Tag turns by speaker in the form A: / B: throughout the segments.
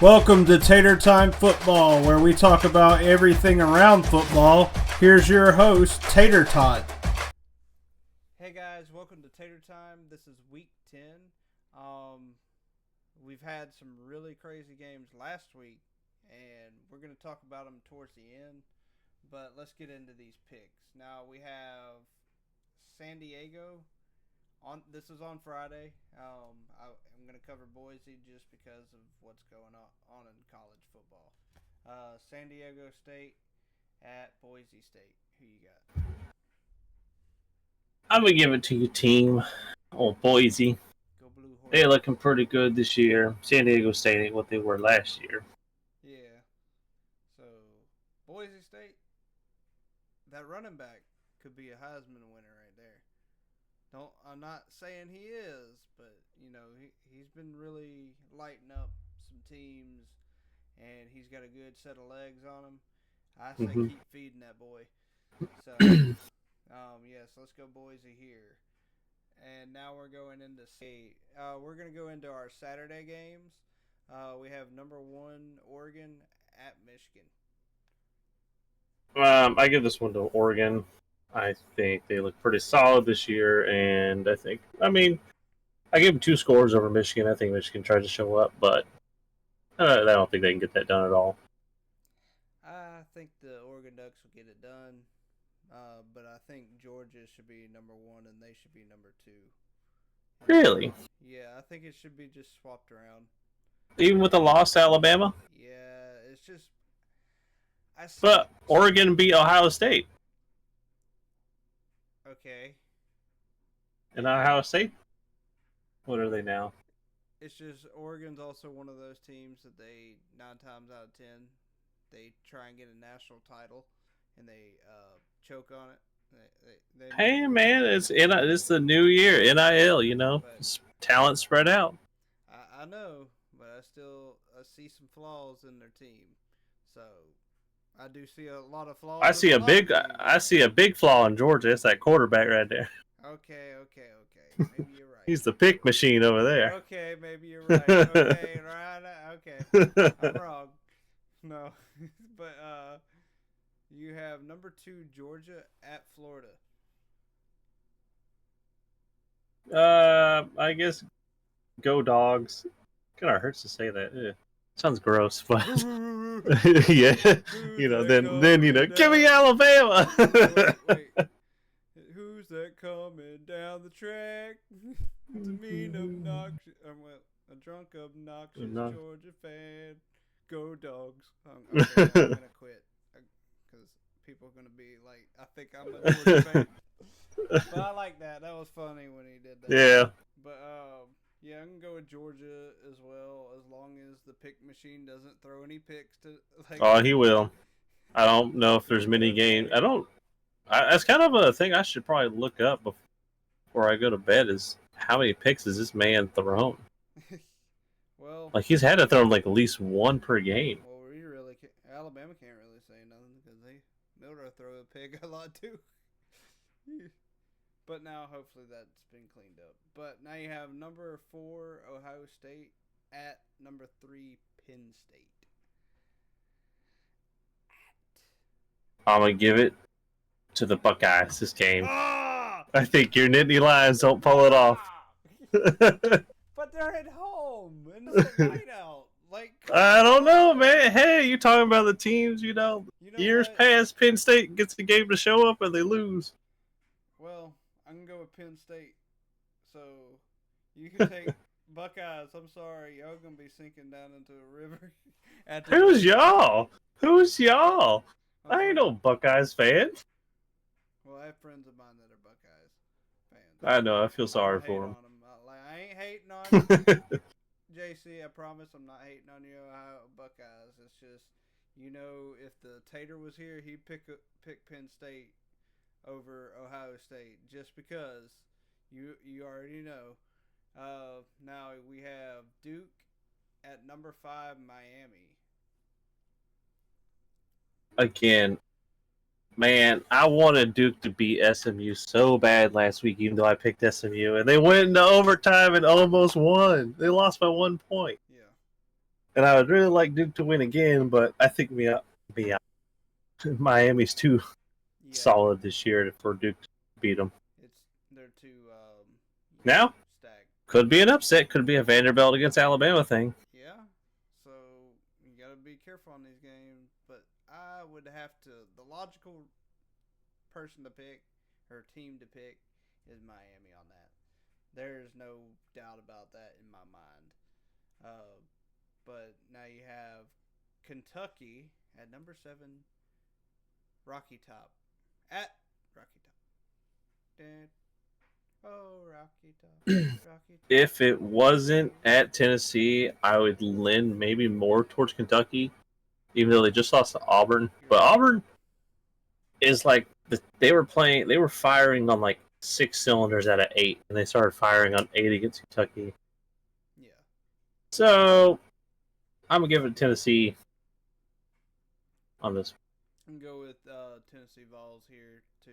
A: Welcome to Tater Time Football, where we talk about everything around football. Here's your host, Tater Tot.
B: Hey guys, welcome to Tater Time. This is week 10. We've had some really crazy games last week, and we're going to talk about them towards the end. But let's get into these picks. Now we have San Diego. This is on Friday. I'm going to cover Boise just because of what's going on in college football. San Diego State at Boise State. Who you got?
C: I'm going to give it to your team. Oh, Boise.
B: Go Blue Horse.
C: They're looking pretty good this year. San Diego State ain't what they were last year.
B: Yeah. So, Boise State, that running back could be a Heisman winner right there. I'm not saying he is, but, he's been really lighting up some teams, and he's got a good set of legs on him. I say keep feeding that boy. So, yes, let's go Boise here. And now we're going into state. We're going to go into our Saturday games. We have number 1 Oregon at Michigan.
C: I give this one to Oregon. I think they look pretty solid this year, and I give them 2 scores over Michigan. I think Michigan tried to show up, but I don't think they can get that done at all.
B: I think the Oregon Ducks will get it done, but I think Georgia should be number 1 and they should be number 2.
C: Really?
B: Yeah, I think it should be just swapped around.
C: Even with the loss to Alabama?
B: Yeah, it's just...
C: But Oregon beat Ohio State.
B: Okay.
C: And Ohio State? What are they now?
B: It's just Oregon's also one of those teams that they 9 times out of 10 they try and get a national title and they choke on it.
C: Hey man, it's the new year, NIL. It's talent spread out.
B: I know, but I see some flaws in their team. So I do see a lot of flaws.
C: I see a big flaw in Georgia. It's that quarterback right there.
B: Okay. Maybe you're right.
C: He's the pick machine over there.
B: Okay, maybe you're right. Okay, right. Okay, I'm wrong. No, but you have number 2 Georgia at Florida.
C: I guess go Dogs. Kind of hurts to say that. Ugh. Sounds gross, but yeah, then give me Alabama.
B: Wait. Who's that coming down the track? It's a mean, obnoxious, a drunk, obnoxious Georgia fan. Go Dogs. Okay, I'm gonna quit because people are gonna be like, I think I'm a Georgia fan. But I like that. That was funny when he did that.
C: Yeah.
B: But yeah, I'm gonna go with Georgia as well, as long as the pick machine doesn't throw any picks to.
C: Oh, he will. I don't know if there's many games. That's kind of a thing I should probably look up before I go to bed. Is how many picks has this man thrown?
B: Well,
C: he's had to throw at least 1 per game.
B: Well, Alabama can't really say nothing because they'll throw a pick a lot too. But now hopefully that's been cleaned up. But now you have number 4 Ohio State at number 3 Penn State.
C: I'm gonna give it to the Buckeyes this game.
B: Ah!
C: I think your Nittany Lions don't pull it off.
B: But they're at home and it's a whiteout.
C: I don't know, man. Hey, you're talking about the teams, years past, Penn State gets the game to show up and they lose.
B: Well, I'm going to go with Penn State. So, you can take Buckeyes. I'm sorry. Y'all going to be sinking down into a river.
C: Who's y'all? I ain't no Buckeyes fan.
B: Well, I have friends of mine that are Buckeyes fans.
C: I know. I feel sorry for them.
B: I ain't hating on you. JC, I promise I'm not hating on you, Ohio Buckeyes. It's just, if the Tater was here, he'd pick Penn State over Ohio State just because you already know. Now we have Duke at number 5, Miami.
C: Again, man, I wanted Duke to beat SMU so bad last week, even though I picked SMU, and they went into overtime and almost won. They lost by 1 point.
B: Yeah.
C: and I would really like Duke to win again, but I think Miami's too
B: Yeah,
C: solid this year for Duke to beat them.
B: they're too
C: Now,
B: stacked.
C: could be an upset. Could be a Vanderbilt against Alabama thing.
B: Yeah, so you gotta be careful on these games. But I would have to. The logical person to pick or team to pick is Miami on that. There's no doubt about that in my mind. Uh, but now you have Kentucky at number 7, Rocky Top at Rocky Top. Dun. Oh, Rocky Top, Rocky Top.
C: If it wasn't at Tennessee, I would lean maybe more towards Kentucky, even though they just lost to Auburn. But Auburn is like they were firing on like 6 cylinders out of 8, and they started firing on 8 against Kentucky.
B: Yeah.
C: So I'm gonna give it to Tennessee on this.
B: And go with Tennessee Vols here too.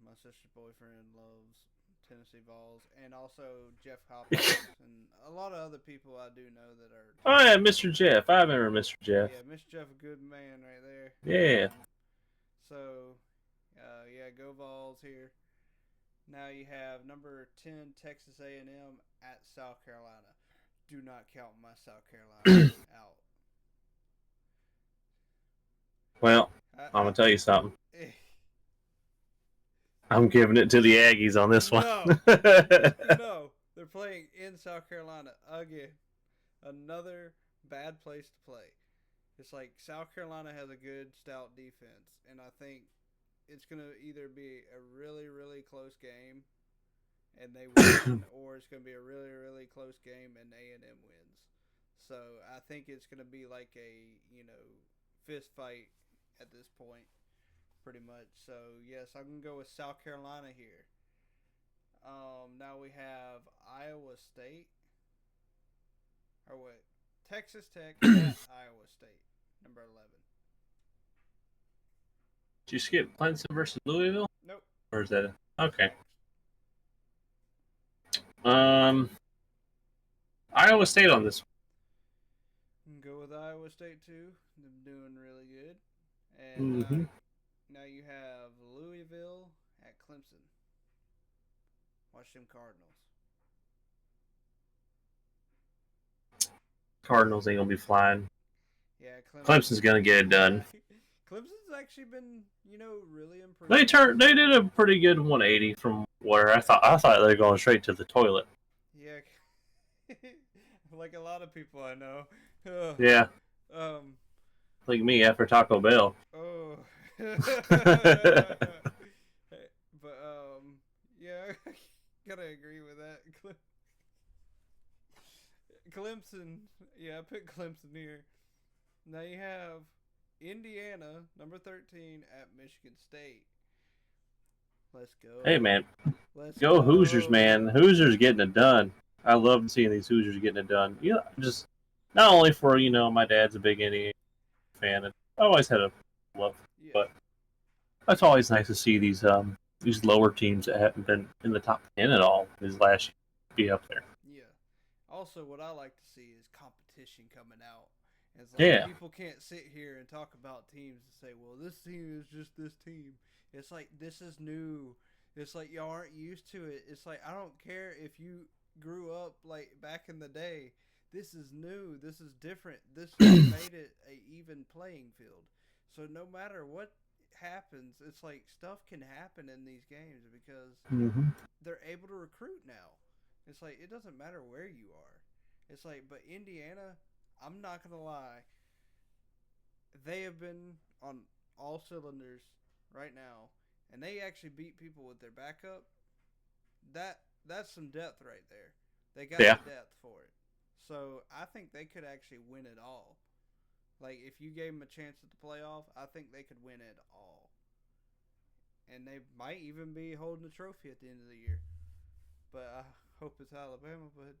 B: My sister's boyfriend loves Tennessee Vols, and also Jeff Hopkins, and a lot of other people I do know that are.
C: Oh yeah, Mr. Jeff. I remember Mr. Jeff.
B: Yeah, Mr. Jeff, a good man right there.
C: Yeah.
B: So, yeah, go Vols here. Now you have number 10 Texas A&M at South Carolina. Do not count my South Carolina out.
C: Well, I'm gonna tell you something. I'm giving it to the Aggies on this one.
B: No, they're playing in South Carolina again. Another bad place to play. It's like South Carolina has a good, stout defense, and I think it's going to either be a really, really close game and they win, or it's going to be a really, really close game and A&M wins. So I think it's going to be like a, fist fight at this point, pretty much. So, yes, I'm going to go with South Carolina here. Now we have Iowa State. Or what? Texas Tech at Iowa State, number 11.
C: Did you skip Clemson versus Louisville?
B: Nope.
C: Or is that okay? Iowa State on this
B: one. Go with Iowa State too. They're doing really good. And now you have Louisville at Clemson. Watch them Cardinals.
C: Cardinals ain't gonna be flying.
B: Yeah,
C: Clemson's gonna get it done.
B: Clemson's actually been, really improved.
C: They did a pretty good 180 from where I thought they were going straight to the toilet.
B: Yeah, like a lot of people I know.
C: Yeah. Like me after Taco Bell.
B: Oh. But yeah, gotta agree with that. Clemson, yeah, I picked Clemson here. Now you have Indiana, number 13, at Michigan State. Let's go.
C: Hey, man.
B: Let's
C: go Hoosiers, man. Hoosiers getting it done. I love seeing these Hoosiers getting it done. Just not only for, my dad's a big Indiana fan, and I always had a love, but it's always nice to see these lower teams that haven't been in the top 10 at all this last year be up there.
B: Yeah. Also, what I like to see is competition coming out. It's like people can't sit here and talk about teams and say, well, this team is just this team. It's like, this is new. It's like, y'all aren't used to it. It's like, I don't care if you grew up like back in the day. This is new. This is different. This made it a even playing field. So no matter what happens, it's like stuff can happen in these games because they're able to recruit now. It's like, it doesn't matter where you are. It's like, but Indiana, I'm not going to lie, they have been on all cylinders right now, and they actually beat people with their backup. That's some depth right there. They got the depth for it. So I think they could actually win it all. Like, if you gave them a chance at the playoff, I think they could win it all. And they might even be holding the trophy at the end of the year. But I hope it's Alabama, but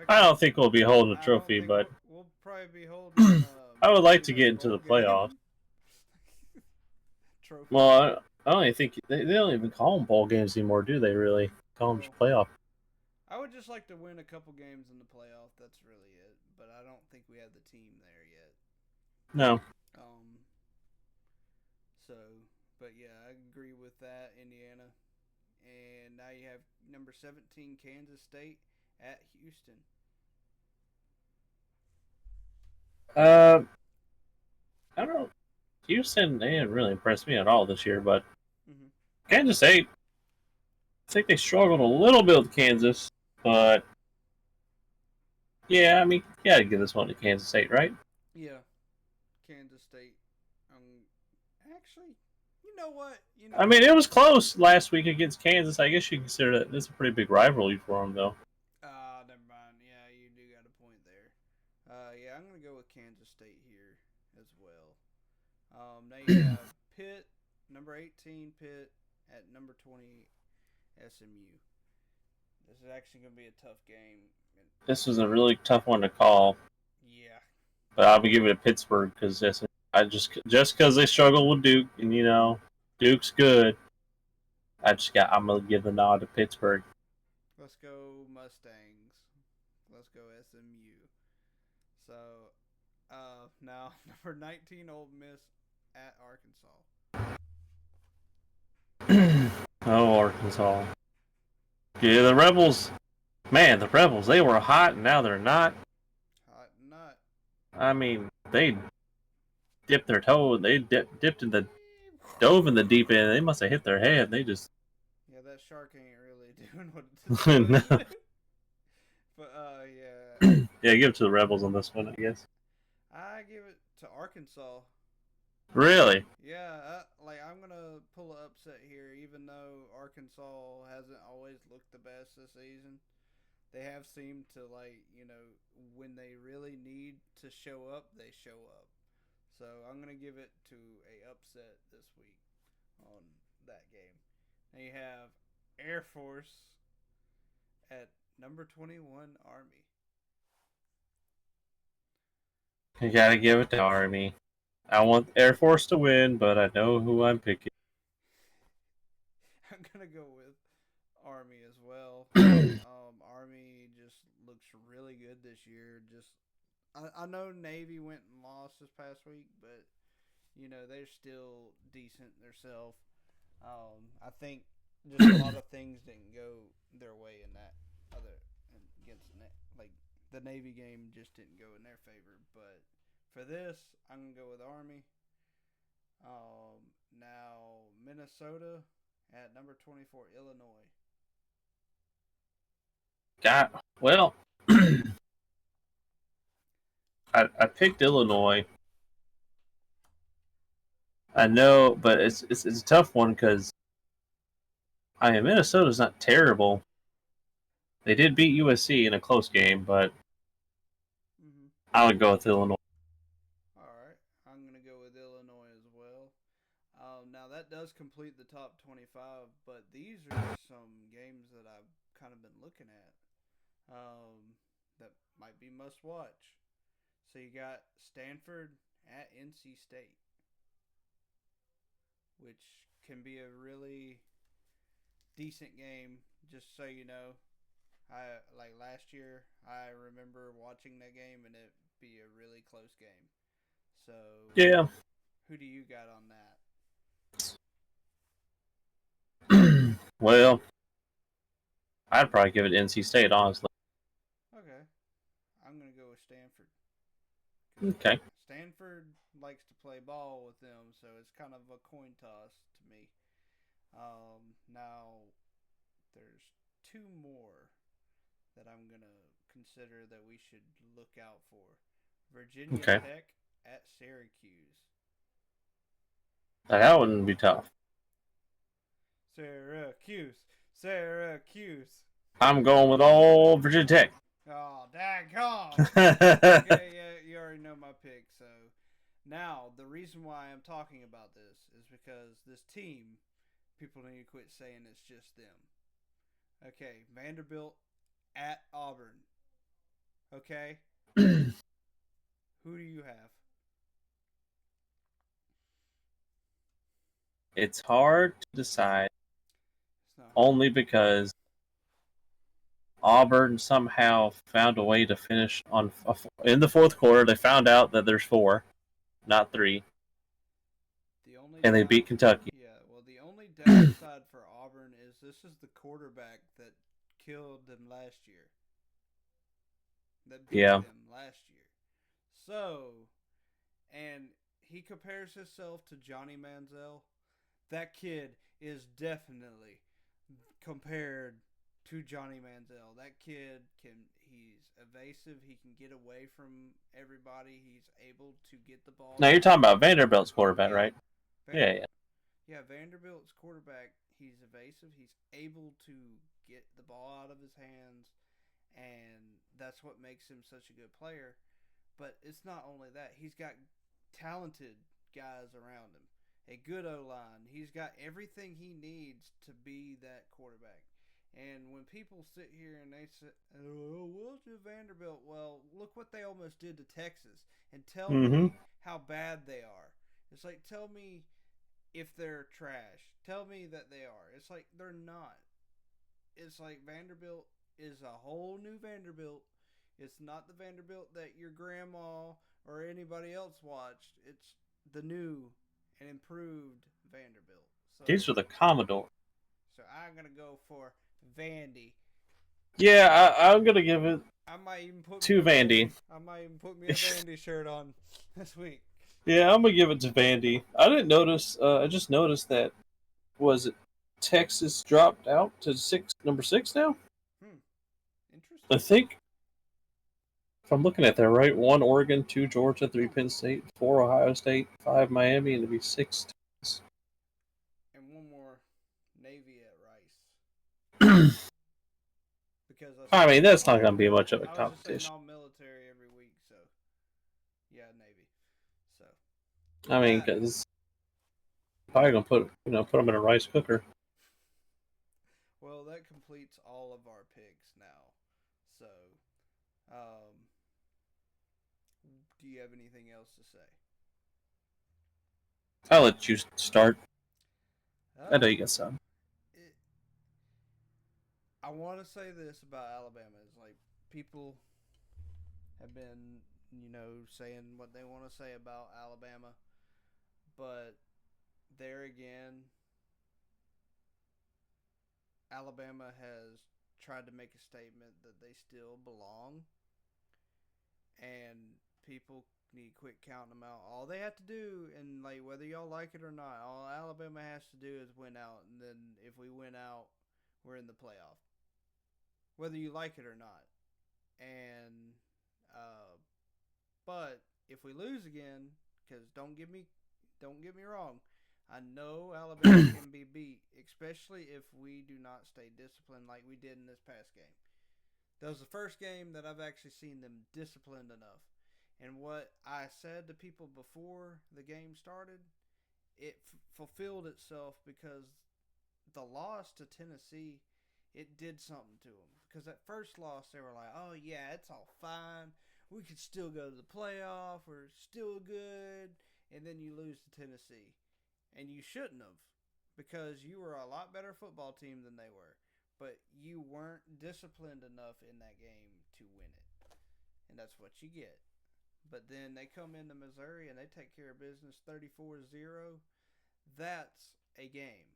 C: I don't think we'll be holding a trophy, but
B: we'll probably be holding.
C: I would like to get into the playoffs.
B: Trophy.
C: Well, I don't even think they don't even call them bowl games anymore, do they? Really call them just playoff?
B: I would just like to win a couple games in the playoff. That's really it. But I don't think we have the team there yet.
C: No.
B: Um. So, but yeah, I agree with that, Indiana. And now you have number 17, Kansas State at Houston.
C: Uh, I don't know. Houston, they didn't really impress me at all this year, but
B: Mm-hmm.
C: Kansas State, I think they struggled a little bit with Kansas, but yeah, I mean, you gotta give this one to Kansas State, right?
B: Yeah, Kansas State. Actually, you know what? You know
C: I mean,
B: what?
C: it was close last week against Kansas. I guess you consider that this a pretty big rivalry for them, though.
B: Never mind. Yeah, you do got a point there. Yeah, I'm gonna go with Kansas State here as well. Now you have Pitt, number 18, Pitt at number 20, SMU. This is actually gonna be a tough game.
C: This was a really tough one to call,
B: Yeah.
C: but I'll be giving it to Pittsburgh because I just because they struggle with Duke, and Duke's good. I'm gonna give the nod to Pittsburgh.
B: Let's go Mustangs. Let's go SMU. So, now number 19, Old Miss at Arkansas.
C: Oh, Arkansas. Yeah, the Rebels. Man, the Rebels. They were hot, and now they're not.
B: Hot nut.
C: I mean, they dipped their toe. They dipped in the dove in the deep end. They must have hit their head. They just
B: Yeah, that shark ain't really doing what it's doing.
C: no.
B: But yeah,
C: Yeah, give it to the Rebels on this one, I guess.
B: I give it to Arkansas.
C: Really?
B: Yeah, like I'm gonna pull an upset here, even though Arkansas hasn't always looked the best this season. They have seemed to when they really need to show up, they show up. So I'm gonna give it to a upset this week on that game. Now you have Air Force at number 21, Army.
C: You gotta give it to Army. I want Air Force to win, but I know who I'm picking.
B: I'm gonna go with Army as well. Army just looks really good this year. I know Navy went and lost this past week, but they're still decent themselves. I think just a lot of things didn't go their way in that other against like the Navy game just didn't go in their favor. But for this, I'm gonna go with Army. Now Minnesota at number 24, Illinois.
C: Well, I picked Illinois. I know, but it's a tough one because I mean Minnesota's not terrible. They did beat USC in a close game, but
B: Mm-hmm.
C: I would go with Illinois.
B: All right, I'm gonna go with Illinois as well. Now that does complete the top 25, but these are some games that I've kind of been looking at that might be must watch. So you got Stanford at NC State, which can be a really decent game. Just so you know, I like last year. I remember watching that game and it be a really close game. So
C: Yeah.
B: who do you got on that?
C: Well, I'd probably give it NC State, honestly.
B: Okay, I'm gonna go with Stanford.
C: Okay.
B: Stanford likes to play ball with them, so it's kind of a coin toss to me. Now there's two more that I'm gonna consider that we should look out for. Virginia
C: Okay.
B: Tech at Syracuse.
C: That wouldn't be tough.
B: Syracuse. Syracuse.
C: I'm going with all Virginia Tech.
B: Oh, daggone. Okay, yeah, you already know my pick. So now the reason why I'm talking about this is because this team, people need to quit saying it's just them. Okay, Vanderbilt at Auburn. Okay, who do you have?
C: It's hard to decide
B: It's not hard.
C: only because Auburn somehow found a way to finish in the fourth quarter. They found out that there's 4, not 3,
B: The only
C: and they beat Kentucky.
B: yeah, well, the only downside for Auburn is this is the quarterback that killed them last year. That beat
C: Yeah.
B: them last year. So, and he compares himself to Johnny Manziel. That kid is definitely compared to Johnny Manziel. That kid he's evasive, he can get away from everybody, he's able to get the ball.
C: Now you're talking about Vanderbilt's quarterback,
B: Yeah.
C: right? Yeah.
B: Yeah, Vanderbilt's quarterback, he's evasive, he's able to get the ball out of his hands, and that's what makes him such a good player. But it's not only that, he's got talented guys around him, a good O line. He's got everything he needs to be that quarterback. And when people sit here and they say, "Oh, we'll do Vanderbilt," well, look what they almost did to Texas, and tell me how bad they are. It's like, tell me if they're trash. Tell me that they are. It's like they're not. It's like Vanderbilt is a whole new Vanderbilt. It's not the Vanderbilt that your grandma or anybody else watched. It's the new and improved Vanderbilt. So
C: These are the Commodore.
B: So I'm gonna go for Vandy.
C: Yeah, I'm gonna give it
B: I might even put
C: to Vandy.
B: I might even put me a Vandy shirt on this week.
C: Yeah, I'm gonna give it to Vandy. I didn't notice. I just noticed that was it Texas dropped out to number 6 now.
B: Interesting.
C: I think if I'm looking at that right, 1 Oregon, 2 Georgia, 3 Penn State, 4 Ohio State, 5 Miami, and it'd be 6.
B: And one more, Navy at Rice. Because
C: I mean, that's not gonna be much of a
B: I was just saying
C: competition.
B: all military every week, so yeah, Navy. So
C: I mean, because probably gonna put them in a rice cooker.
B: well, that completes all of our picks now. So, do you have anything else to say?
C: I'll let you start. I know you
B: Um,
C: got some.
B: I want to say this about Alabama is like people have been, saying what they want to say about Alabama, but there again, Alabama has tried to make a statement that they still belong, and people need to quit counting them out. All they have to do, and like whether y'all like it or not, all Alabama has to do is win out, and then if we win out, we're in the playoff, whether you like it or not. And but if we lose again, because don't get me wrong, I know Alabama can be beat, especially if we do not stay disciplined like we did in this past game. That was the first game that I've actually seen them disciplined enough. And what I said to people before the game started, it fulfilled itself because the loss to Tennessee, it did something to them. Because that first loss, they were like, "Oh yeah, it's all fine. We could still go to the playoff. We're still good." And then you lose to Tennessee, and you shouldn't have, because you were a lot better football team than they were. But you weren't disciplined enough in that game to win it, and that's what you get. But then they come into Missouri and they take care of business 34-0. That's a game.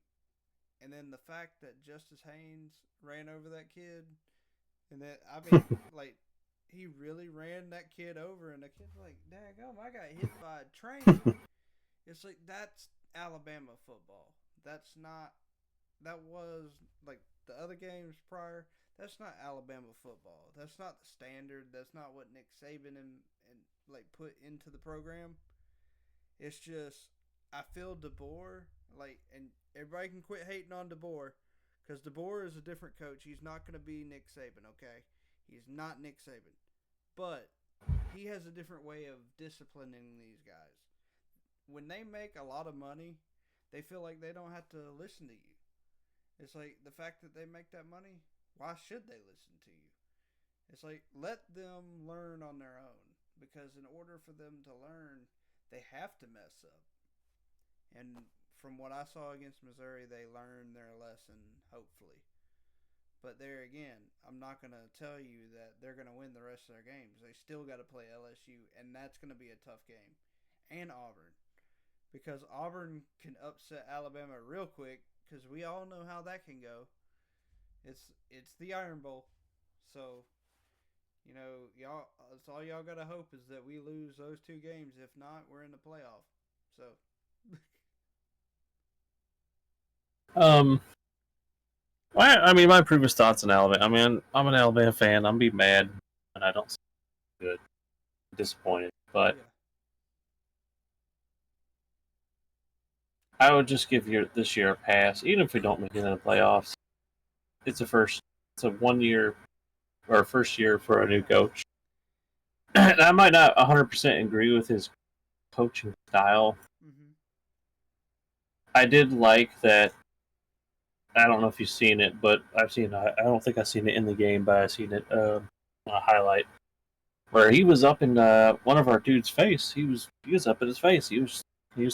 B: And then the fact that Justice Haynes ran over that kid, and that, I mean, like, he really ran that kid over, and the kid's like, "Daggum, I got hit by a train." It's like, that's Alabama football. That was, like, the other games prior, that's not Alabama football. That's not the standard. That's not what Nick Saban and like, put into the program. It's just, I feel DeBoer, like, and everybody can quit hating on DeBoer, because DeBoer is a different coach. He's not going to be Nick Saban, okay? He's not Nick Saban. But he has a different way of disciplining these guys. When they make a lot of money, they feel like they don't have to listen to you. It's like, the fact that they make that money, why should they listen to you? It's like, let them learn on their own. Because in order for them to learn, they have to mess up. And from what I saw against Missouri, they learned their lesson, hopefully. But there again, I'm not going to tell you that they're going to win the rest of their games. They still got to play LSU, and that's going to be a tough game. And Auburn. Because Auburn can upset Alabama real quick because we all know how that can go. It's the Iron Bowl. So, y'all, that's all y'all got to hope is that we lose those two games. If not, we're in the playoff. So,
C: Um, I mean, my previous thoughts on Alabama. I mean, I'm an Alabama fan. I'm be mad, and I don't see good, disappointed. But
B: yeah.
C: I would just give this year a pass, even if we don't make it in the playoffs. It's a first. It's a 1 year or first year for a new coach. And I might not 100% agree with his coaching style.
B: Mm-hmm.
C: I did like that. I don't know if you've seen it, but I've seen. I don't think I've seen it in the game, but I've seen it on a highlight where he was up in one of our dude's face. He was up in his face. He was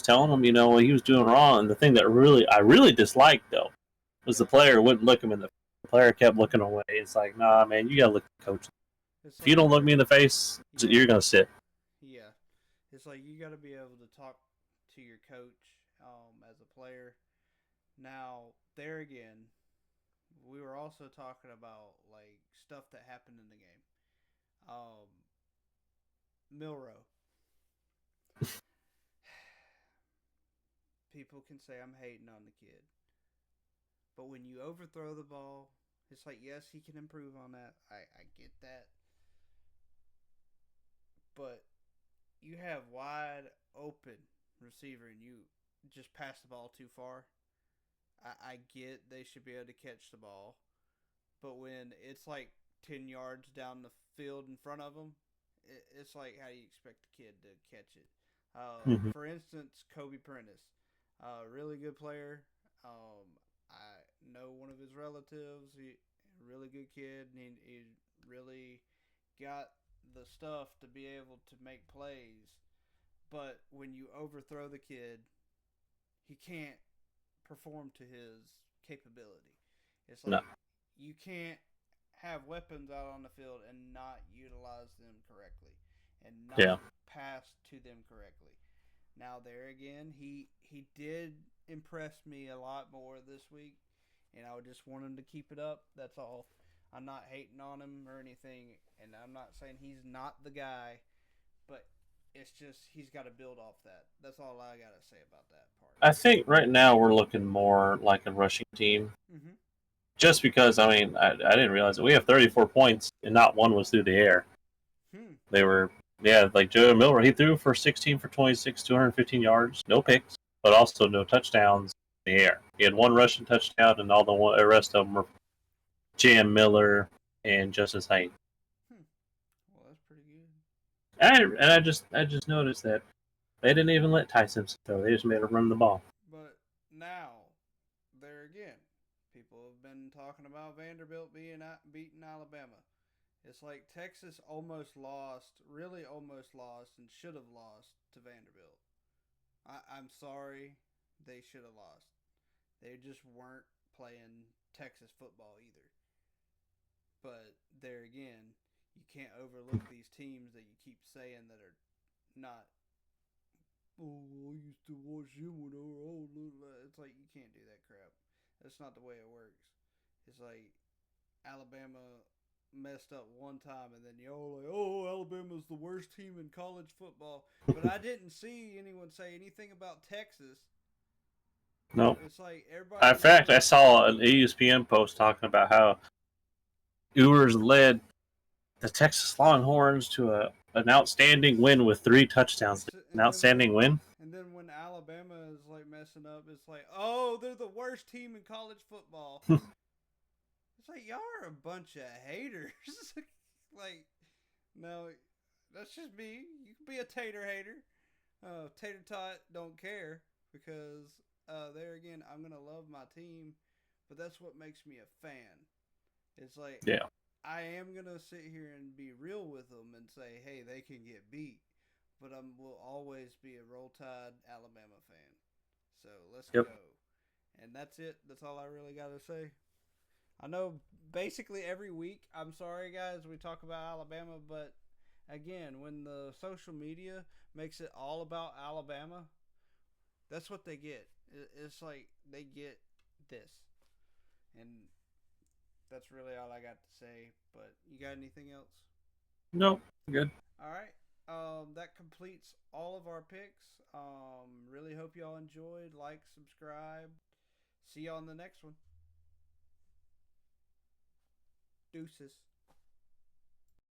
C: telling him, what he was doing wrong. And the thing that I really disliked though was
B: Yeah.
C: the player wouldn't look him in the. The player kept looking away. It's like, nah, man, you gotta look at the coach.
B: It's
C: If you
B: like
C: don't look me in the face,
B: yeah,
C: you're gonna sit.
B: yeah. It's like you got to be able to talk to your coach as a player. Now, there again, we were also talking about like stuff that happened in the game. Um, Milrow. People can say I'm hating on the kid, but when you overthrow the ball, it's like yes, he can improve on that. I get that, but you have wide open receiver and you just pass the ball too far. I get they should be able to catch the ball, but when it's like 10 yards down the field in front of them, it's like how do you expect the kid to catch it?
C: Mm-hmm.
B: For instance, Kobe Prentice, really good player. I know one of his relatives. He really good kid. And he really got the stuff to be able to make plays. But when you overthrow the kid, he can't perform to his capability. It's
C: No.
B: like you can't have weapons out on the field and not utilize them correctly and
C: Yeah.
B: not pass to them correctly. Now there again, he did impress me a lot more this week, and I would just want him to keep it up. That's all. I'm not hating on him or anything, and I'm not saying he's not the guy, but it's just he's got to build off that. That's all I got to say about that part.
C: I think right now we're looking more like a rushing team.
B: Mm-hmm.
C: Just because, I mean, I didn't realize it. We have 34 points, and not one was through the air.
B: Hmm.
C: They were, yeah, like Joe Miller. He threw for 16 for 26, 215 yards, no picks, but also no touchdowns in the air. He had one rushing touchdown, and all the rest of them were Jam Miller and Justice Haynes.
B: Hmm. Well, that's pretty good.
C: I just noticed that they didn't even let Ty Simpson throw. They just made him run the ball.
B: But now, there again, people have been talking about Vanderbilt beating Alabama. It's like Texas almost lost, really almost lost, and should have lost to Vanderbilt. I'm sorry, they should have lost. They just weren't playing Texas football either. But there again, you can't overlook these teams that you keep saying that are not. Oh, I used to watch him when they were old. It's like you can't do that crap. That's not the way it works. It's like Alabama messed up one time, and then y'all like, oh, Alabama's the worst team in college football. But I didn't see anyone say anything about Texas.
C: No.
B: It's like
C: In
B: everybody
C: fact,
B: knows.
C: I saw an ESPN post talking about how Ewers led the Texas Longhorns to an outstanding win with 3 touchdowns. An
B: And then
C: outstanding win?
B: when Alabama is like messing up, it's like, oh, they're the worst team in college football. It's like y'all are a bunch of haters. Like, no, that's just me. You can be a Tater hater. Tater Tot don't care because there again, I'm gonna love my team, but that's what makes me a fan. It's like
C: Yeah.
B: I am gonna sit here and be real with them and say, hey, they can get beat, but I will always be a Roll Tide Alabama fan. So let's
C: Yep.
B: go, and that's it. That's all I really gotta say. I know basically every week, I'm sorry guys, we talk about Alabama, but again, when the social media makes it all about Alabama, that's what they get. It's like they get this. And that's really all I got to say. But you got anything else?
C: No, good.
B: All right. That completes all of our picks. Really hope y'all enjoyed. Like, subscribe. See y'all on the next one. Deuces.